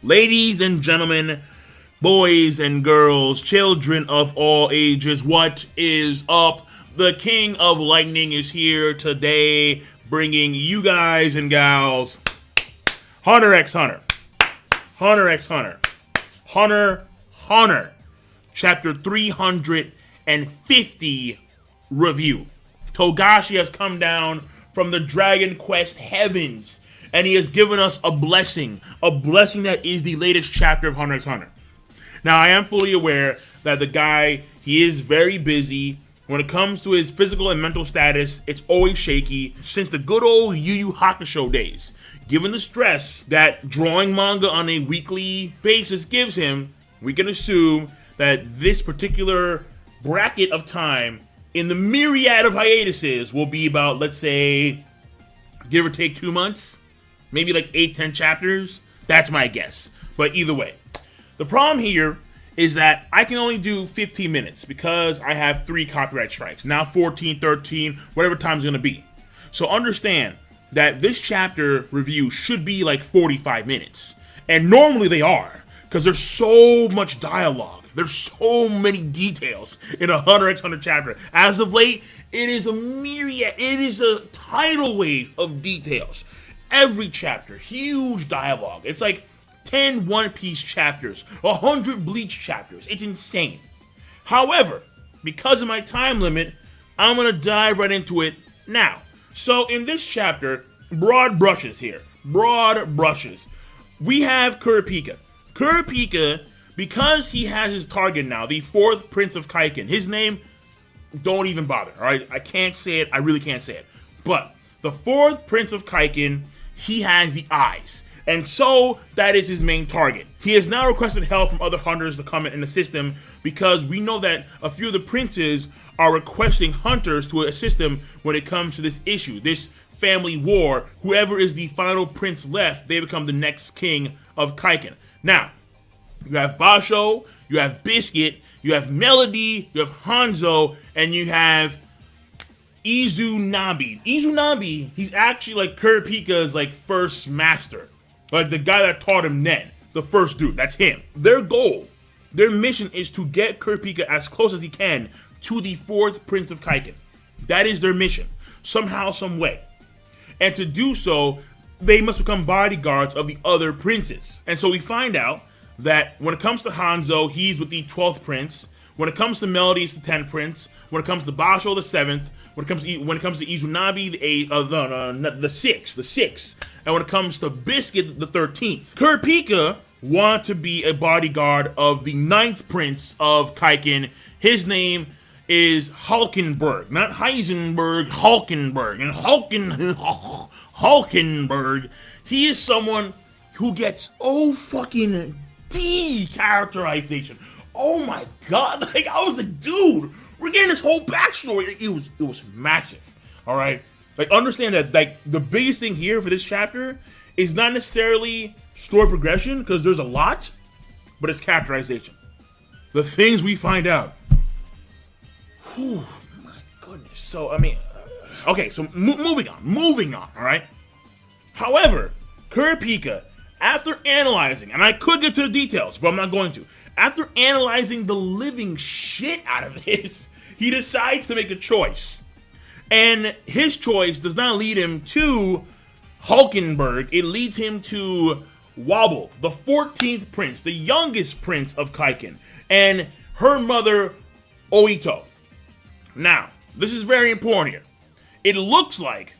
Ladies and gentlemen, boys and girls, children of all ages, what is up? The King of Lightning is here today, bringing you guys and gals Hunter x Hunter, Hunter x Hunter, Hunter, Hunter, chapter 350 review. Togashi has come down from the Dragon Quest heavens, and he has given us a blessing that is the latest chapter of Hunter x Hunter. Now, I am fully aware that the guy, he is very busy. When it comes to his physical and mental status, it's always shaky since the good old Yu Yu Hakusho days. Given the stress that drawing manga on a weekly basis gives him, we can assume that this particular bracket of time in the myriad of hiatuses will be about, let's say, give or take 2 months. Maybe like 8-10 chapters. That's my guess. But either way, the problem here is that I can only do 15 minutes because I have 3 copyright strikes. Now 14, 13, whatever time's going to be. So understand that this chapter review should be like 45 minutes. And normally they are, because there's so much dialogue. There's so many details in a Hunter x Hunter chapter. As of late, it is a myriad, it is a tidal wave of details. Every chapter, huge dialogue. It's like 10 One Piece chapters, 100 Bleach chapters. It's insane. However, because of my time limit, I'm going to dive right into it now. So in this chapter, broad brushes here. Broad brushes. We have Kurapika. Kurapika, because he has his target now, the 4th Prince of Kakin. His name, don't even bother, alright? I can't say it. I really can't say it. But the 4th Prince of Kakin, he has the eyes. And so, that is his main target. He has now requested help from other hunters to come in and assist him because we know that a few of the princes are requesting hunters to assist them when it comes to this issue, this family war. Whoever is the final prince left, they become the next king of Kakin. Now, you have Basho, you have Biscuit, you have Melody, you have Hanzo, and you have Izunami. Izunami, he's actually like Kurapika's like first master. Like the guy that taught him Nen. The first dude, that's him. Their goal, their mission is to get Kurapika as close as he can to the 4th Prince of Kakin. That is their mission. Somehow, some way. And to do so, they must become bodyguards of the other princes. And so we find out that when it comes to Hanzo, he's with the 12th Prince. When it comes to Melody, it's the 10th Prince. When it comes to Basho, the 7th. When it comes to Izunami, the 6th. And when it comes to Biscuit, the 13th. Kurapika wants to be a bodyguard of the 9th Prince of Kakin. His name is Hulkenberg. Not Heisenberg, Hulkenberg. And Hulkenberg, he is someone who gets fucking characterization. Oh my god, like I was like, dude, we're getting this whole backstory. It was massive. Alright? Like understand that like the biggest thing here for this chapter is not necessarily story progression, because there's a lot, but it's characterization. The things we find out. Whew, my goodness. So I mean, okay, so moving on, alright? However, Kurapika, after analyzing, and I could get to the details, but I'm not going to. After analyzing the living shit out of this, he decides to make a choice. And his choice does not lead him to Hulkenberg. It leads him to Wobble, the 14th prince, the youngest prince of Kakin, and her mother, Oito. Now, this is very important here. It looks like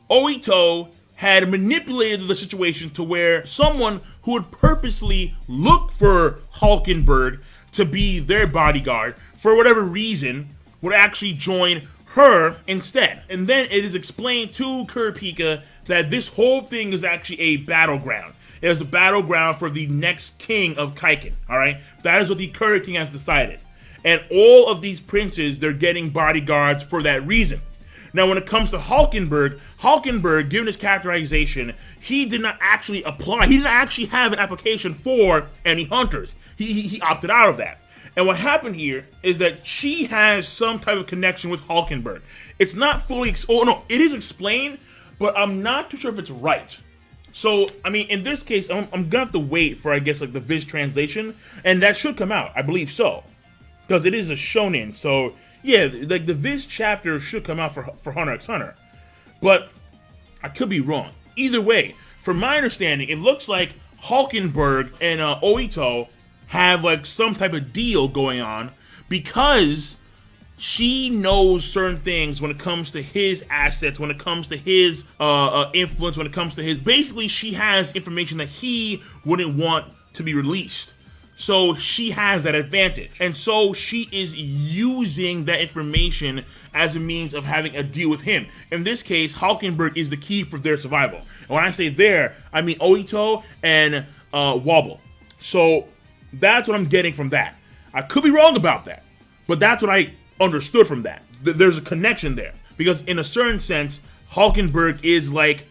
Oito had manipulated the situation to where someone who would purposely look for Hulkenberg to be their bodyguard, for whatever reason, would actually join her instead. And then it is explained to Kurapika that this whole thing is actually a battleground. It is a battleground for the next king of Kakin, alright? That is what the Kura King has decided. And all of these princes, they're getting bodyguards for that reason. Now, when it comes to Hulkenberg, given his characterization, he did not actually apply. He didn't actually have an application for any hunters. He opted out of that. And what happened here is that she has some type of connection with Hulkenberg. It's not fully, it is explained, but I'm not too sure if it's right. So, I mean, in this case, I'm gonna have to wait for, I guess, like the Viz translation, and that should come out, I believe so, because it is a shonen. So, yeah, like the Viz chapter should come out for Hunter x Hunter, but I could be wrong. Either way, from my understanding, it looks like Hulkenberg and Oito have like some type of deal going on because she knows certain things when it comes to his assets, when it comes to his influence, when it comes to his... Basically, she has information that he wouldn't want to be released. So she has that advantage. And so she is using that information as a means of having a deal with him. In this case, Hulkenberg is the key for their survival. And when I say there, I mean Oito and Wobble. So that's what I'm getting from that. I could be wrong about that, but that's what I understood from that. There's a connection there. Because in a certain sense, Hulkenberg is like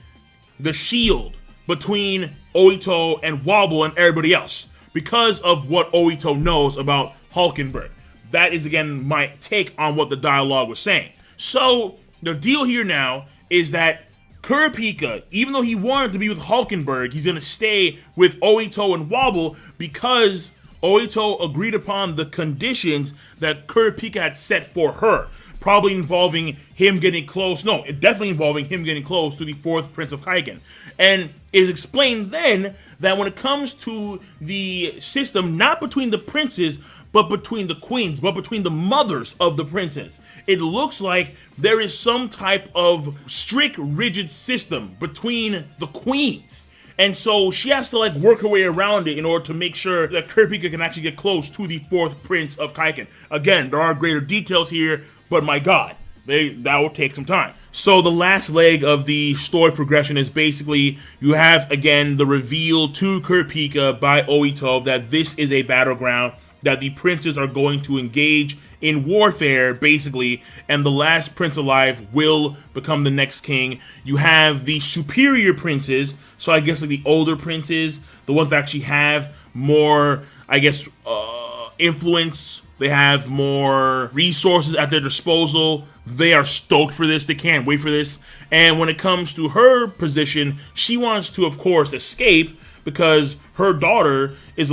the shield between Oito and Wobble and everybody else, because of what Oito knows about Hulkenberg. That is, again, my take on what the dialogue was saying. So, the deal here now is that Kurapika, even though he wanted to be with Hulkenberg, he's going to stay with Oito and Wobble because Oito agreed upon the conditions that Kurapika had set for her. Probably involving him getting close. No, it definitely involving him getting close to the 4th Prince of Kakin. And it is explained then that when it comes to the system, not between the princes, but between the queens, but between the mothers of the princes, it looks like there is some type of strict, rigid system between the queens. And so she has to like work her way around it in order to make sure that Kurapika can actually get close to the 4th Prince of Kakin. Again, there are greater details here, but my god, that will take some time. So the last leg of the story progression is basically, you have again the reveal to Kurapika by Oito that this is a battleground, that the princes are going to engage in warfare, basically, and the last prince alive will become the next king. You have the superior princes, so I guess like the older princes, the ones that actually have more, I guess, influence. They have more resources at their disposal. They are stoked for this. They can't wait for this. And when it comes to her position, she wants to, of course, escape because her daughter is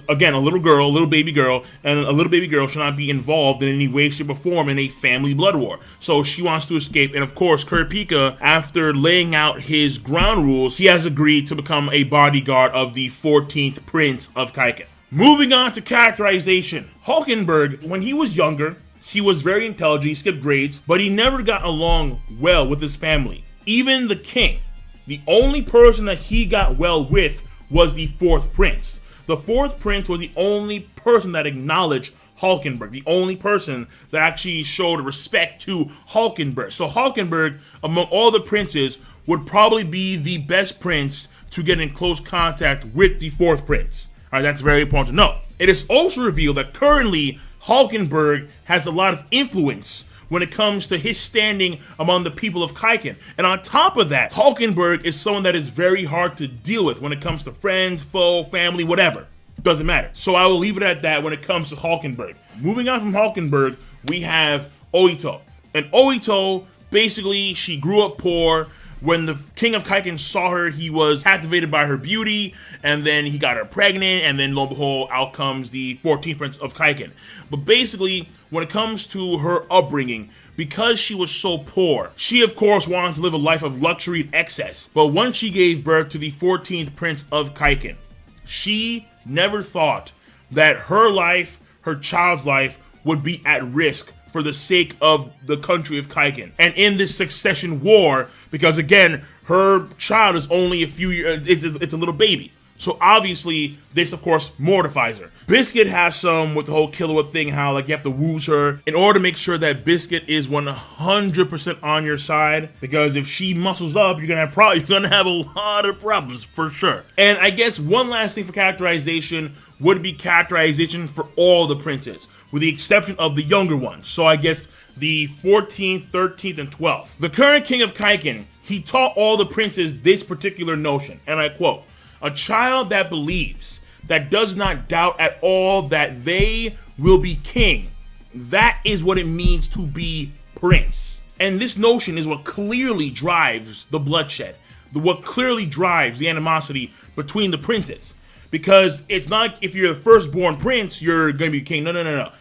again, a little girl, a little baby girl, and a little baby girl should not be involved in any way, shape, or form in a family blood war. So she wants to escape. And of course, Kurapika, after laying out his ground rules, he has agreed to become a bodyguard of the 14th Prince of Kakin. Moving on to characterization. Hulkenberg, when he was younger, he was very intelligent, he skipped grades, but he never got along well with his family. Even the king, the only person that he got well with was the 4th Prince. The 4th Prince was the only person that acknowledged Hulkenberg, the only person that actually showed respect to Hulkenberg. So Hulkenberg, among all the princes, would probably be the best prince to get in close contact with the 4th Prince. All right, that's very important to know. It is also revealed that currently Hulkenberg has a lot of influence when it comes to his standing among the people of Kakin. And on top of that, Hulkenberg is someone that is very hard to deal with when it comes to friends, foe, family, whatever. Doesn't matter. So I will leave it at that when it comes to Hulkenberg. Moving on from Hulkenberg, we have Oito. And Oito, basically, she grew up poor. When the king of Kakin saw her, he was captivated by her beauty, and then he got her pregnant, and then lo and behold, out comes the 14th Prince of Kakin. But basically, when it comes to her upbringing, because she was so poor, she of course wanted to live a life of luxury and excess. But once she gave birth to the 14th Prince of Kakin, she never thought that her life, her child's life, would be at risk for the sake of the country of Kakin. And in this succession war, because again, her child is only a few years, it's a little baby. So obviously, this of course mortifies her. Biscuit has some with the whole Killua thing, how like you have to wooze her in order to make sure that Biscuit is 100% on your side. Because if she muscles up, you're gonna have a lot of problems for sure. And I guess one last thing for characterization would be characterization for all the princes, with the exception of the younger ones. So I guess the 14th, 13th, and 12th. The current king of Kakin, he taught all the princes this particular notion, and I quote, "A child that believes, that does not doubt at all that they will be king, that is what it means to be prince." And this notion is what clearly drives the bloodshed. what clearly drives the animosity between the princes. Because it's not like if you're the firstborn prince, you're going to be king. No.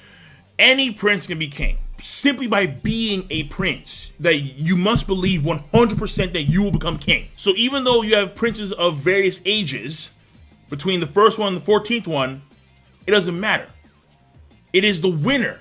Any prince can be king. Simply by being a prince, that you must believe 100% that you will become king. So even though you have princes of various ages, between the first one and the 14th one, it doesn't matter. It is the winner.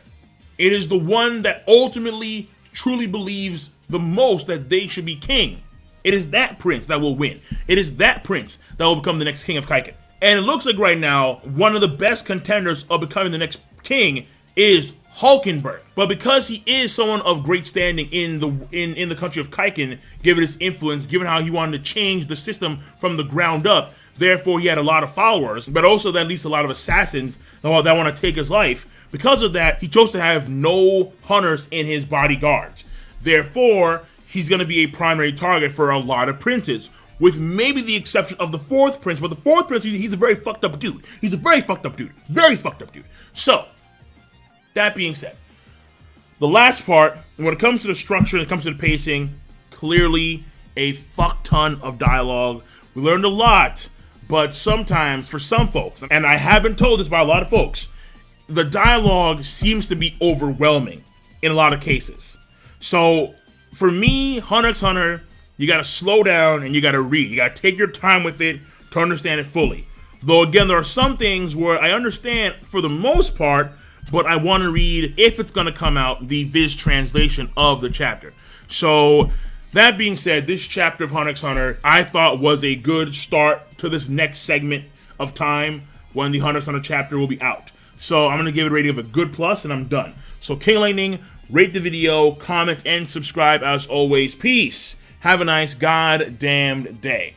It is the one that ultimately truly believes the most that they should be king. It is that prince that will win. It is that prince that will become the next king of Kakin. And it looks like right now, one of the best contenders of becoming the next king is Hulkenberg. But because he is someone of great standing in the country of Kakin, given his influence, given how he wanted to change the system from the ground up, therefore he had a lot of followers, but also that leads to a lot of assassins that want to take his life. Because of that, he chose to have no hunters in his bodyguards. Therefore, he's going to be a primary target for a lot of princes, with maybe the exception of the 4th prince. But the 4th prince, he's a very fucked up dude. He's a very fucked up dude. Very fucked up dude. So, that being said, the last part, when it comes to the structure, when it comes to the pacing, clearly a fuck ton of dialogue. We learned a lot, but sometimes, for some folks, and I have been told this by a lot of folks, the dialogue seems to be overwhelming in a lot of cases. So, for me, Hunter x Hunter, you gotta slow down and you gotta read. You gotta take your time with it to understand it fully. Though, again, there are some things where I understand for the most part, but I want to read, if it's going to come out, the Viz translation of the chapter. So, that being said, this chapter of Hunter x Hunter, I thought was a good start to this next segment of time when the Hunter x Hunter chapter will be out. So, I'm going to give it a rating of a good plus, and I'm done. So, King Lightning, rate the video, comment, and subscribe as always. Peace. Have a nice goddamned day.